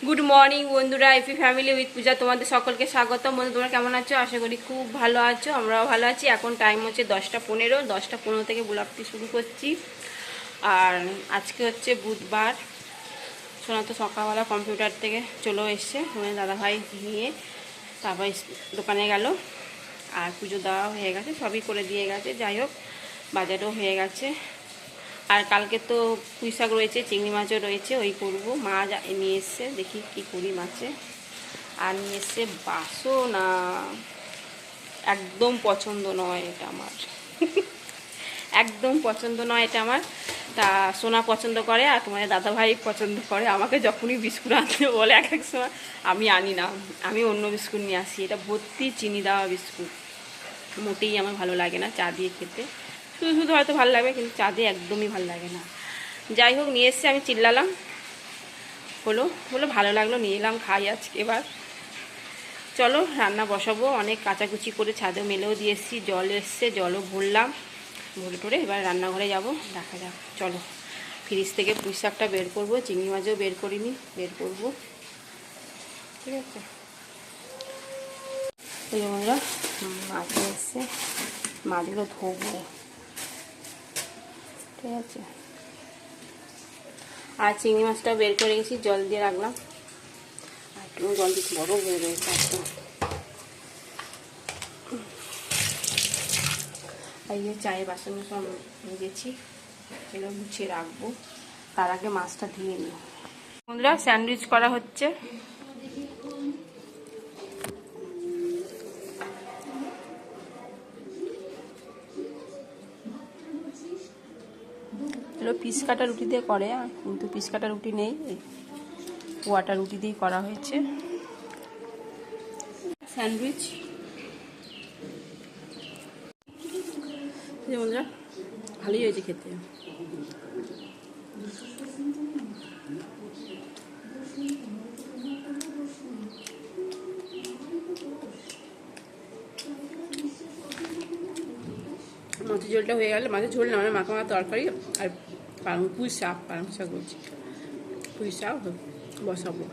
Good morning বন্ধুরা, AP family with পূজা তোমাদের সকলকে স্বাগতম। বন্ধু তোমরা কেমন আছো? আশা করি খুব ভালো আছো, আমরাও ভালো আছি। এখন টাইম হচ্ছে 10:15। 10:15 থেকে ব্লগটি শুরু করছি। আর আজকে হচ্ছে বুধবার। শোনা তো সকালবেলা কম্পিউটার থেকে চলেও এসছে, তোমাদের দাদাভাই নিয়ে তারপর দোকানে গেল। আর পুজো দেওয়া হয়ে গেছে, সবই করে দিয়ে গেছে। যাই হোক, বাজারও হয়ে গেছে। আর কালকে তো পুঁই শাক রয়েছে, চিংড়ি মাছও রয়েছে, ওই করবো। মাছ নিয়ে এসছে, দেখি কি করি মাছে। আর নিয়ে এসছে বাসনা, একদম পছন্দ নয় এটা আমার একদম পছন্দ নয় এটা আমার। তা সোনা পছন্দ করে আর তোমাদের দাদাভাই পছন্দ করে। আমাকে যখনই বিস্কুট আনতে বলে এক এক সময়, আমি আনি না, আমি অন্য বিস্কুট নিয়ে আসি। এটা ভর্তি চিনি দেওয়া বিস্কুট, মোটেই আমার ভালো লাগে না চা দিয়ে খেতে। শুধু শুধু হয়তো ভালো লাগবে, কিন্তু চা দিয়ে একদমই ভালো লাগে না। যাই হোক, নিয়ে এসছে, আমি চিল্লালাম, হলো ভালো লাগলো, নিয়ে এলাম, খাই আজকে। এবার চলো রান্না বসাবো। অনেক কাচাকুচি করে ছাদে মেলেও দিয়ে এসেছি, জল এসছে, জলও ভরলাম, ভরে টরে এবার রান্নাঘরে যাব। দেখা যাক, চলো। ফ্রিজ থেকে পুঁই শাকটা বের করবো, চিংড়ি মাছও বের করিনি, বের করবো। ঠিক আছে, এই বন্ধুরা মাছ এসছে, মাছগুলো ধোবো। ঠিক আছে, আর চিংড়ি মাছটা বের করে গেছি, জল দিয়ে রাখলাম। আর একটু জল দিয়ে বরফ হয়ে রয়েছে একদম। আর এই চায়ের বাসন সব গেছি, এগুলো গুছিয়ে রাখবো। তার আগে মাছটা ধুয়ে নিই। বন্ধুরা স্যান্ডউইচ করা হচ্ছে। পিস কাটা রুটি দিয়ে করে, কিন্তু পিস কাটা রুটি নেই, ওয়াটা রুটি দিয়ে করা হয়েছে স্যান্ডউইচ। বন্ধুরা ভালোই হয়েছে খেতে। মাছের ঝোলটা হয়ে গেলে, মাছের ঝোল না মানে মাখা মাখা তরকারি, আর পুঁই শাক, পালং শাক বলছি, পুঁই শাক বসাবো।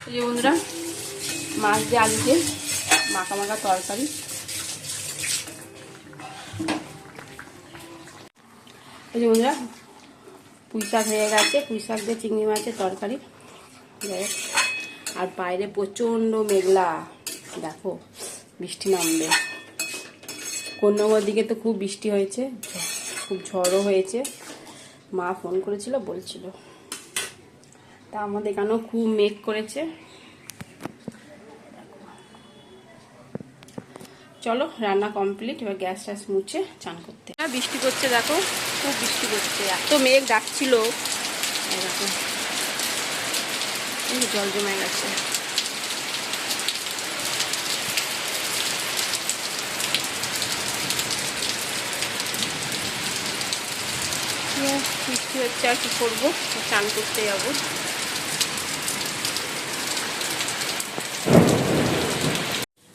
এই যে বন্ধুরা, মাছ দিয়ে আলু দিয়ে মাখা মাখা তরকারি। এই যে বন্ধুরা, পুঁই শাক হয়ে গেছে, পুঁই শাক দিয়ে চিংড়ি মাছের তরকারি। আর বাইরে প্রচণ্ড মেঘলা, দেখো বৃষ্টি নামবে। কন্যাগর দিকে তো খুব বৃষ্টি হয়েছে, খুব ঝড়ও হয়েছে। মা ফোন করেছিল, বলছিল। তা আমাদের এখানেও খুব মেঘ করেছে। চলো রান্না কমপ্লিট, এবার গ্যাস ট্যাস মুছে চান করতে। বৃষ্টি করছে, দেখো খুব বৃষ্টি করছে, এত মেঘ ডাকছিল। দেখো জল জমে গেছে। বৃষ্টি হচ্ছে, আর কি করবো, চান করতে যাবো।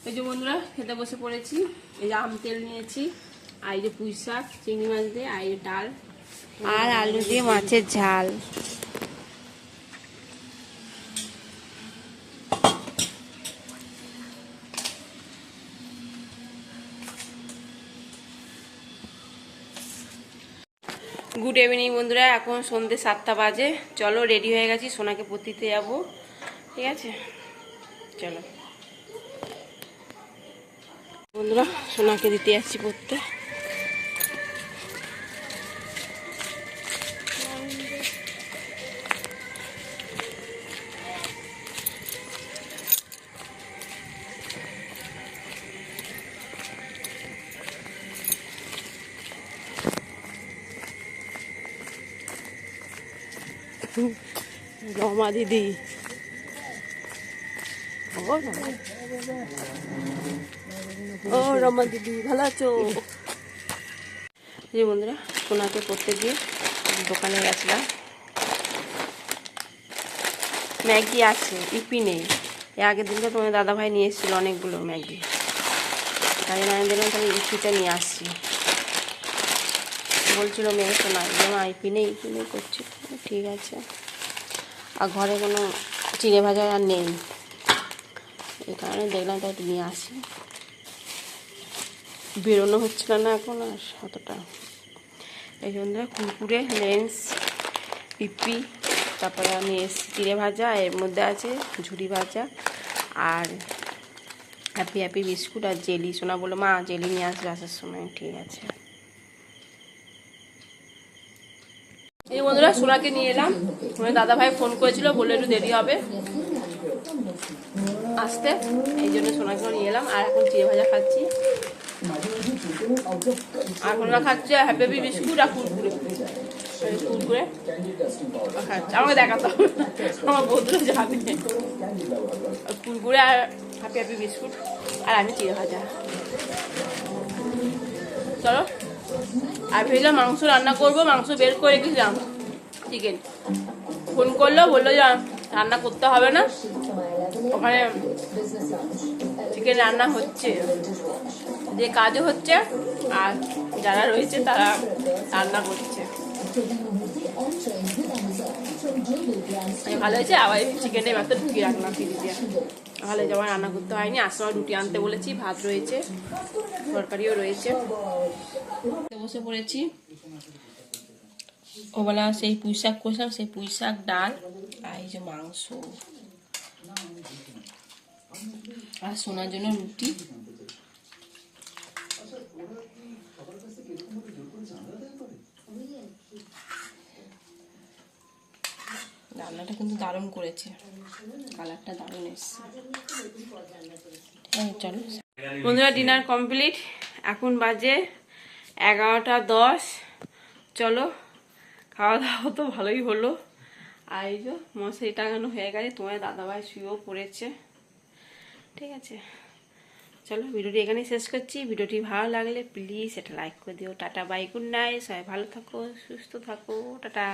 এই যে বন্ধুরা খেতে বসে পড়েছি। এই যে আম তেল নিয়েছি, আর এই যে পুঁই শাক চিংড়ি মাছ দিয়ে, আর এই ডাল আর আলু দিয়ে মাছের ঝাল। গুড ইভিনিং বন্ধুরা, এখন সন্ধ্যে 7টা বাজে। চলো রেডি হয়ে গেছি, সোনাকে পড়তে যাবো। ঠিক আছে, চলো বন্ধুরা, সোনাকে দিতে যাচ্ছি পড়তে। রমা দিদি, ও রমা দিদি ভালো আছো? যে বন্ধুরা, সোনাকে পড়তে গিয়ে দোকানে গেছিলাম। ম্যাগি আছে, ইপি নেই। আগের দিনকে তোমার দাদাভাই নিয়ে এসেছিল অনেকগুলো ম্যাগি, তাই জন্য আমি দিলাম, তাহলে ইপিটা নিয়ে আসছি। বলছিল মেয়ে শোনা যেমন আইপি নেই করছি, ঠিক আছে। আর ঘরে কোনো চিড়ে ভাজা আর নেই, এই কারণে দেখলাম তাই একটু নিয়ে আসি। বেরোনো হচ্ছিল না এখন আর অতটা। এই জন্য কুরকুরে, লেন্স, পিপি, তারপরে আমি এসছি চিড়ে ভাজা, এর মধ্যে আছে ঝুড়ি ভাজা আর হ্যাপি হ্যাপি বিস্কুট আর জেলি। সোনা বললো মা জেলি নিয়ে আসবে আসার সময়, ঠিক আছে। এই বন্ধুরা সোনাকে নিয়ে এলাম, দাদা ভাই ফোন করেছিল, বললো একটু দেরি হবে আসতে, এই জন্য সোনাকেও নিয়ে এলাম। আর এখন চিড়ে ভাজা খাচ্ছি, আর সোনা খাচ্ছে হ্যাপি হ্যাপি বিস্কুট আর কুরকুরে খাচ্ছে। আমাকে দেখাতে হবে, আমার বন্ধুরা জানে। কুরকুরে আর হ্যাপি হ্যাপি বিস্কুট আর আমি চিড়ে ভাজা। চলো, আর ভেজা মাংস রান্না করবো, মাংস বের করে রেখেছিলাম চিকেন। ফোন করলো, বললো যে রান্না করতে হবে না, ওখানে চিকেন রান্না হচ্ছে, যে কাজও হচ্ছে আর যারা রয়েছে তারা রান্না করছে। ভালো হয়েছে, আবার চিকেনের মাত্র ঢুকিয়ে রাখলাম ফ্রিজে, ভালো হয়েছে, আবার রান্না করতে হয়নি। আর সময় রুটি আনতে বলেছি, ভাত রয়েছে, তরকারিও রয়েছে। বসে পড়েছি, ওবেলা সেই পুঁই শাক করছিলাম, সেই পুঁই শাক, ডাল আর এই যে মাংস, আর সোনার জন্য রুটি। রান্নাটা কিন্তু দারুণ করেছে, কালারটা দারুণ এসছে। চলো বন্ধুরা, ডিনার কমপ্লিট, এখন বাজে 11টা 10। চলো, খাওয়া দাওয়া তো ভালোই হলো। আর এই যে মশারি টাঙানো হয়ে গেছে, তোমার দাদাভাই শুয়েও পড়েছে, ঠিক আছে। চলো ভিডিওটি এখানেই শেষ করছি। ভিডিওটি ভালো লাগলে প্লিজ এটা লাইক করে দিও। টাটা, বাই, গুড নাইট, সবাই ভালো থাকো, সুস্থ থাকো, টাটা।